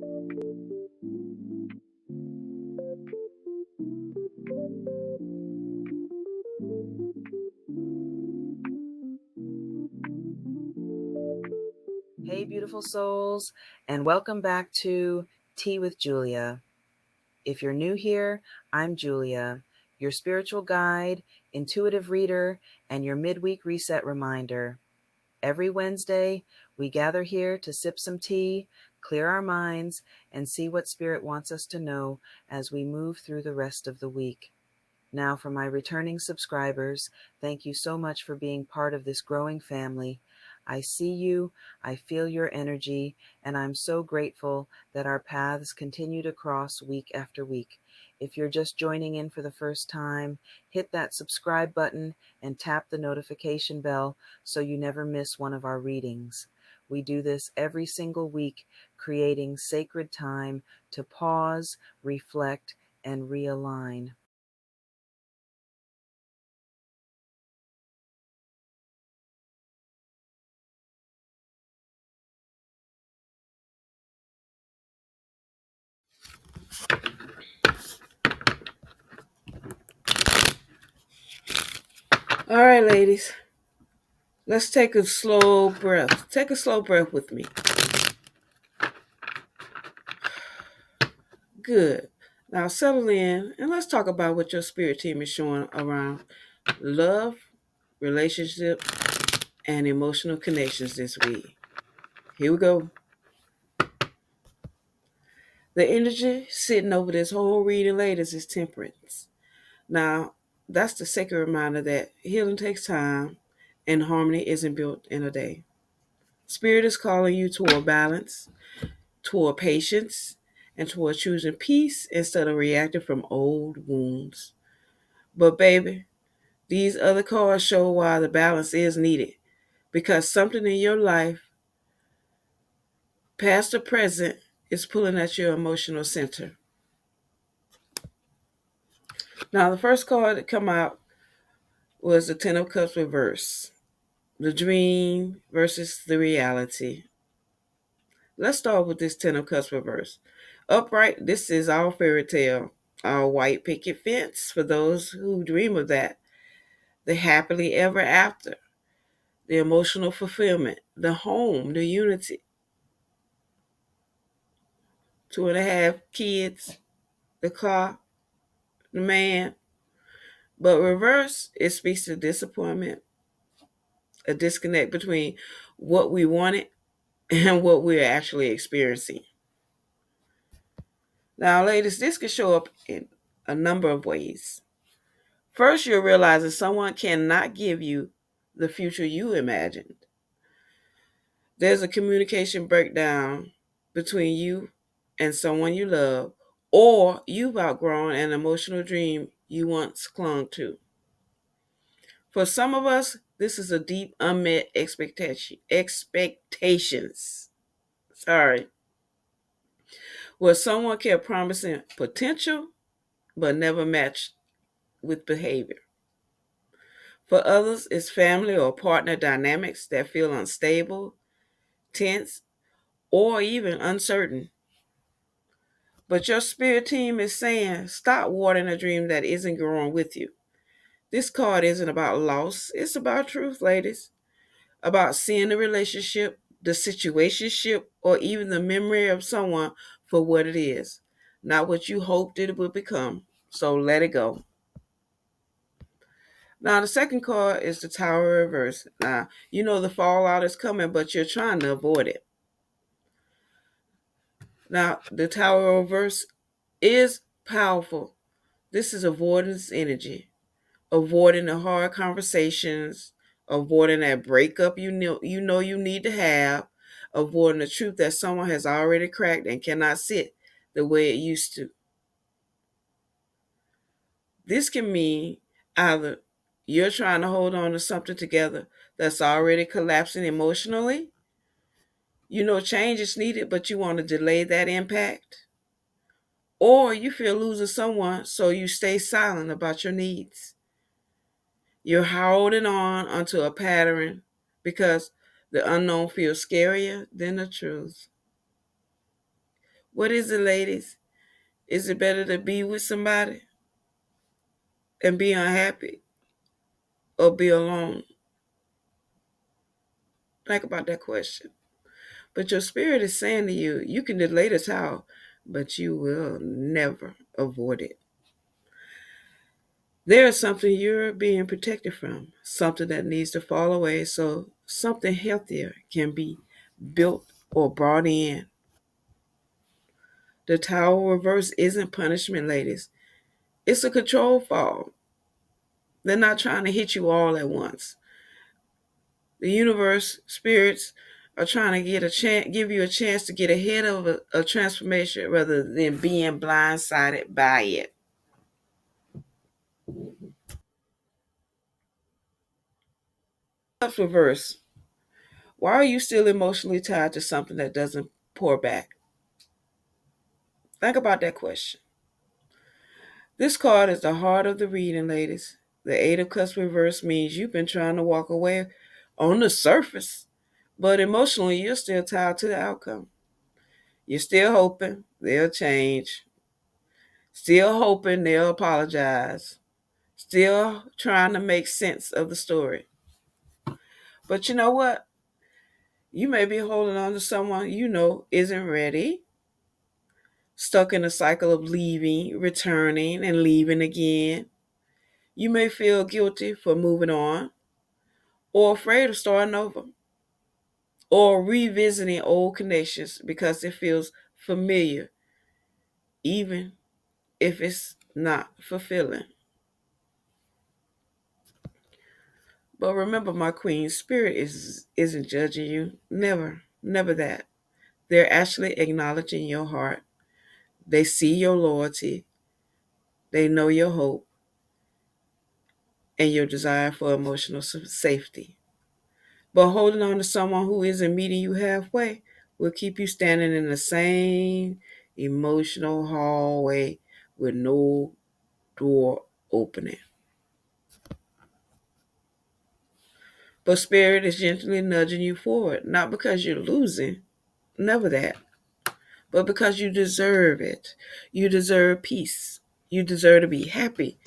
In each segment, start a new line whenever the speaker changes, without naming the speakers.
Hey, beautiful souls, and welcome back to Tea with Julia. If you're new here, I'm Julia, your spiritual guide, intuitive reader, and your midweek reset reminder. Every Wednesday, we gather here to sip some tea, clear our minds, and see what Spirit wants us to know as we move through the rest of the week. Now, for my returning subscribers, thank you so much for being part of this growing family. I see you, I feel your energy, and I'm so grateful that our paths continue to cross week after week. If you're just joining in for the first time, hit that subscribe button and tap the notification bell so you never miss one of our readings. We do this every single week, creating sacred time to pause, reflect, and realign. All right, ladies, let's take a slow breath. Take a slow breath with me. Good. Now settle in and let's talk about what your spirit team is showing around love, relationship, and emotional connections this week. Here we go. The energy sitting over this whole reading, ladies, is temperance. Now, that's the sacred reminder that healing takes time and harmony isn't built in a day. Spirit is calling you toward balance, toward patience, and toward choosing peace instead of reacting from old wounds. But, baby, these other cards show why the balance is needed. Because something in your life, past or present, is pulling at your emotional center. Now, the first card that come out was the Ten of Cups reverse. The dream versus the reality. Let's start with this Ten of Cups reverse. Upright, this is our fairy tale, our white picket fence for those who dream of that. The happily ever after, the emotional fulfillment, the home, the unity, 2.5 kids, the car, the man. But reverse, it speaks to disappointment, a disconnect between what we wanted and what we're actually experiencing. Now, ladies, this can show up in a number of ways. First, you'll realize that someone cannot give you the future you imagined. There's a communication breakdown between you and someone you love, or you've outgrown an emotional dream you once clung to. For some of us, this is a deep unmet expectations. Sorry. Where someone kept promising potential but never matched with behavior. For others, it's family or partner dynamics that feel unstable, tense, or even uncertain. But your spirit team is saying, stop watering a dream that isn't growing with you. This card isn't about loss, it's about truth, ladies. About seeing the relationship, the situationship, or even the memory of someone for what it is, not what you hoped it would become. So let it go. Now, the second card is the Tower Reverse. Now, you know the fallout is coming, but you're trying to avoid it. Now, the Tower Reverse is powerful. This is avoidance energy, avoiding the hard conversations, avoiding that breakup you know you need to have, avoiding the truth that someone has already cracked and cannot sit the way it used to. This can mean either you're trying to hold on to something together that's already collapsing emotionally. You know change is needed, but you want to delay that impact. Or you fear losing someone, so you stay silent about your needs. You're holding on onto a pattern because the unknown feels scarier than the truth.
What is it, ladies? Is it better to be with somebody and be unhappy or be alone? Think about that question. But your spirit is saying to you, you can delay the towel, but you will never avoid it. There is something you're being protected from, something that needs to fall away so something healthier can be built or brought in. The towel reverse isn't punishment, ladies. It's a control fall. They're not trying to hit you all at once. The universe, spirits are trying to get a chance, give you a chance to get ahead of a transformation rather than being blindsided by it. Cups reverse. Why are you still emotionally tied to something that doesn't pour back? Think about that question. This card is the heart of the reading, ladies. The Eight of Cups reverse means you've been trying to walk away on the surface, but emotionally you're still tied to the outcome. You're still hoping they'll change, still hoping they'll apologize, still trying to make sense of the story. But you know what? You may be holding on to someone you know isn't ready, stuck in a cycle of leaving, returning, and leaving again. You may feel guilty for moving on, or afraid of starting over, or revisiting old connections because it feels familiar, even if it's not fulfilling. But remember, my queen, spirit isn't judging you. Never, never that. They're actually acknowledging your heart. They see your loyalty. They know your hope and your desire for emotional safety. But holding on to someone who isn't meeting you halfway will keep you standing in the same emotional hallway with no door opening. But spirit is gently nudging you forward, not because you're losing, never that, but because you deserve it. You deserve peace. You deserve to be happy.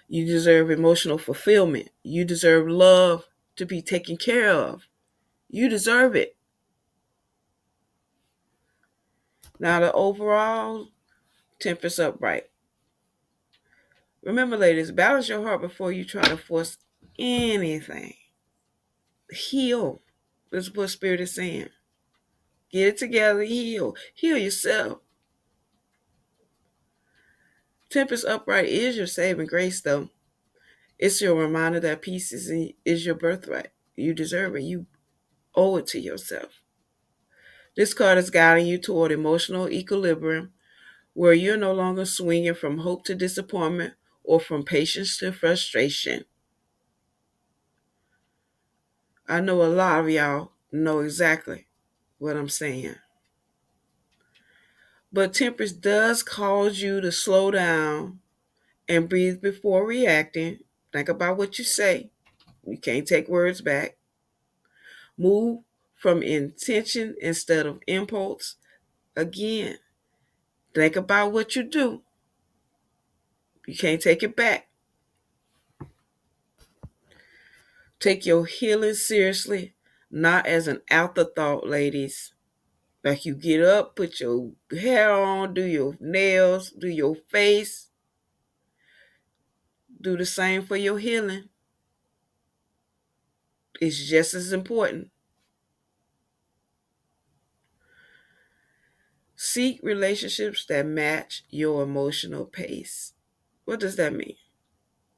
You deserve emotional fulfillment. You deserve love to be taken care of. You deserve it. Now, the overall Temperance upright. Remember, ladies, balance your heart before you try to force anything. Heal. This is what Spirit is saying. Get it together, heal. Heal yourself. Temperance upright is your saving grace, though. It's your reminder that peace is your birthright. You deserve it. You owe it to yourself. This card is guiding you toward emotional equilibrium where you're no longer swinging from hope to disappointment or from patience to frustration. I know a lot of y'all know exactly what I'm saying. But temperance does cause you to slow down and breathe before reacting. Think about what you say. You can't take words back. Move from intention instead of impulse. Again, think about what you do. You can't take it back. Take your healing seriously, not as an afterthought, ladies. Like you get up, put your hair on, do your nails, do your face, do the same for your healing. It's just as important. Seek relationships that match your emotional pace. What does that mean?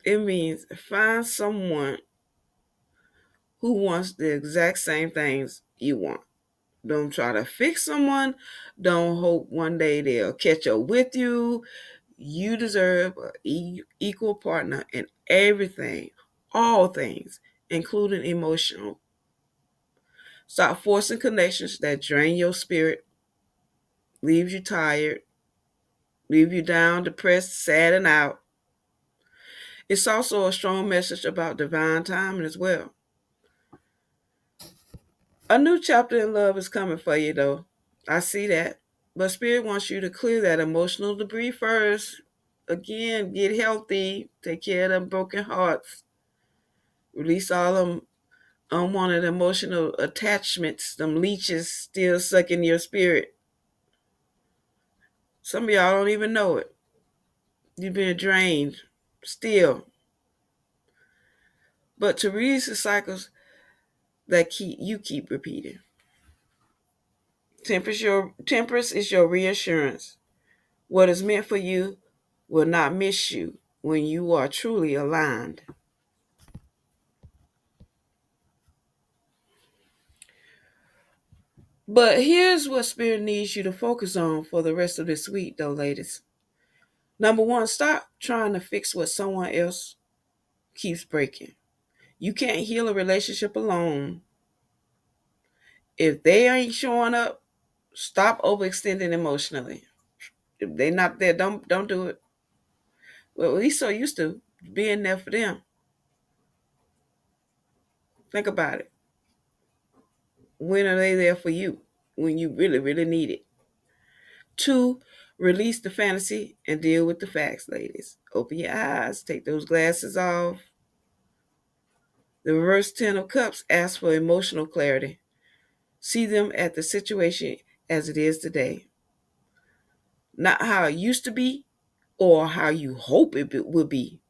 It means find someone who wants the exact same things you want. Don't try to fix someone. Don't hope one day they'll catch up with you. You deserve an equal partner in everything, all things, including emotional. Stop forcing connections that drain your spirit, leaves you tired, leave you down, depressed, sad, and out. It's also a strong message about divine timing as well. A new chapter in love is coming for you, though. I see that. But Spirit wants you to clear that emotional debris first. Again, get healthy. Take care of them broken hearts. Release all them unwanted emotional attachments, them leeches still sucking your spirit. Some of y'all don't even know it. You've been drained still. But to release the cycles that keep repeating. Temperance is your reassurance. What is meant for you will not miss you when you are truly aligned. But here's what Spirit needs you to focus on for the rest of this week, though, ladies. Number one, stop trying to fix what someone else keeps breaking. You can't heal a relationship alone. If they ain't showing up, stop overextending emotionally. If they're not there, don't do it. Well, we so used to being there for them. Think about it. When are they there for you? When you really, really need it. Two, release the fantasy and deal with the facts, ladies. Open your eyes, take those glasses off. The reverse 10 of cups asks for emotional clarity. See them at the situation as it is today. Not how it used to be or how you hope it will be.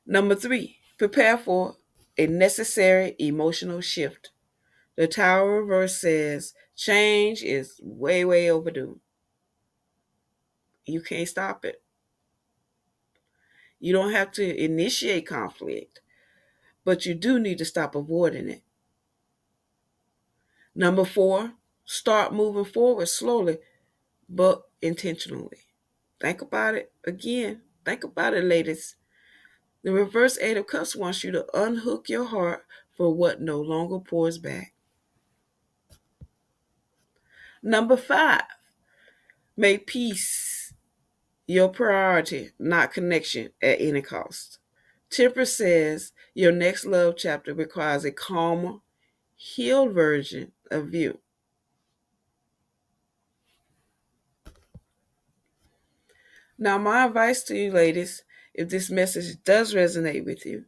Number three, prepare for a necessary emotional shift. The Tower reverse says change is way, way overdue. You can't stop it. You don't have to initiate conflict, but you do need to stop avoiding it. Number four, start moving forward slowly but intentionally. Think about it again. Think about it, ladies. The reverse 8 of cups wants you to unhook your heart for what no longer pours back. Number five, make peace your priority, not connection at any cost. Temperance says your next love chapter requires a calmer, healed version of you. Now, my advice to you, ladies, if this message does resonate with you,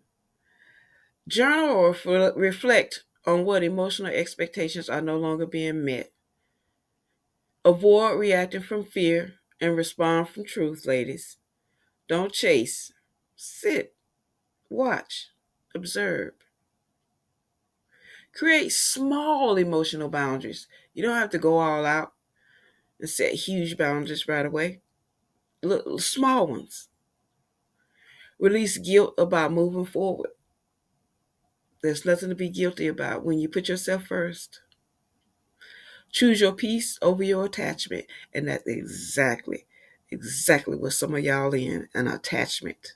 journal or reflect on what emotional expectations are no longer being met. Avoid reacting from fear and respond from truth, ladies. Don't chase. Sit, watch, observe. Create small emotional boundaries. You don't have to go all out and set huge boundaries right away. Little small ones. Release guilt about moving forward. There's nothing to be guilty about when you put yourself first. Choose your peace over your attachment. And that's exactly what some of y'all in an attachment.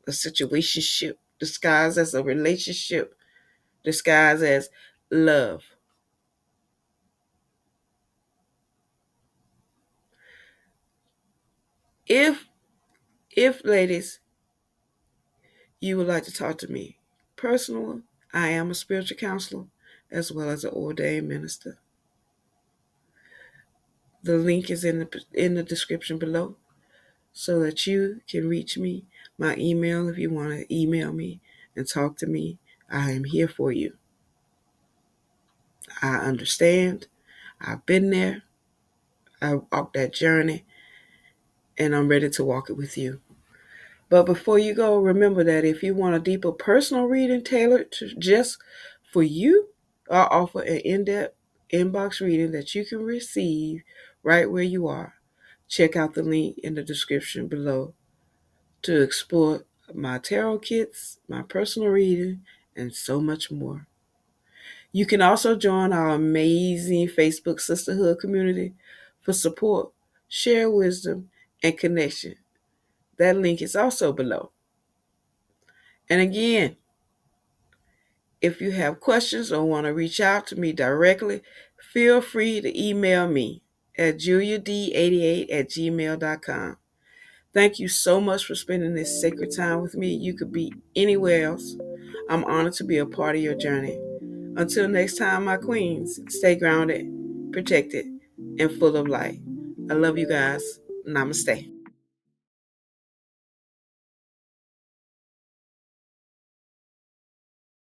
A situationship disguised as a relationship, disguised as love. If ladies, you would like to talk to me personally, I am a spiritual counselor as well as an ordained minister. The link is in the description below so that you can reach me. My email, if you want to email me and talk to me, I am here for you. I understand. I've been there. I walked that journey and I'm ready to walk it with you. But before you go, remember that if you want a deeper personal reading tailored to just for you, I'll offer an in-depth inbox reading that you can receive right where you are. Check out the link in the description below to explore my tarot kits, my personal reading, and so much more. You can also join our amazing Facebook sisterhood community for support, share wisdom, and connection. That link is also below. And again, if you have questions or want to reach out to me directly, feel free to email me at juliad88@gmail.com. Thank you so much for spending this sacred time with me. You could be anywhere else. I'm honored to be a part of your journey. Until next time, my queens, stay grounded protected, and full of light. I love you guys. Namaste.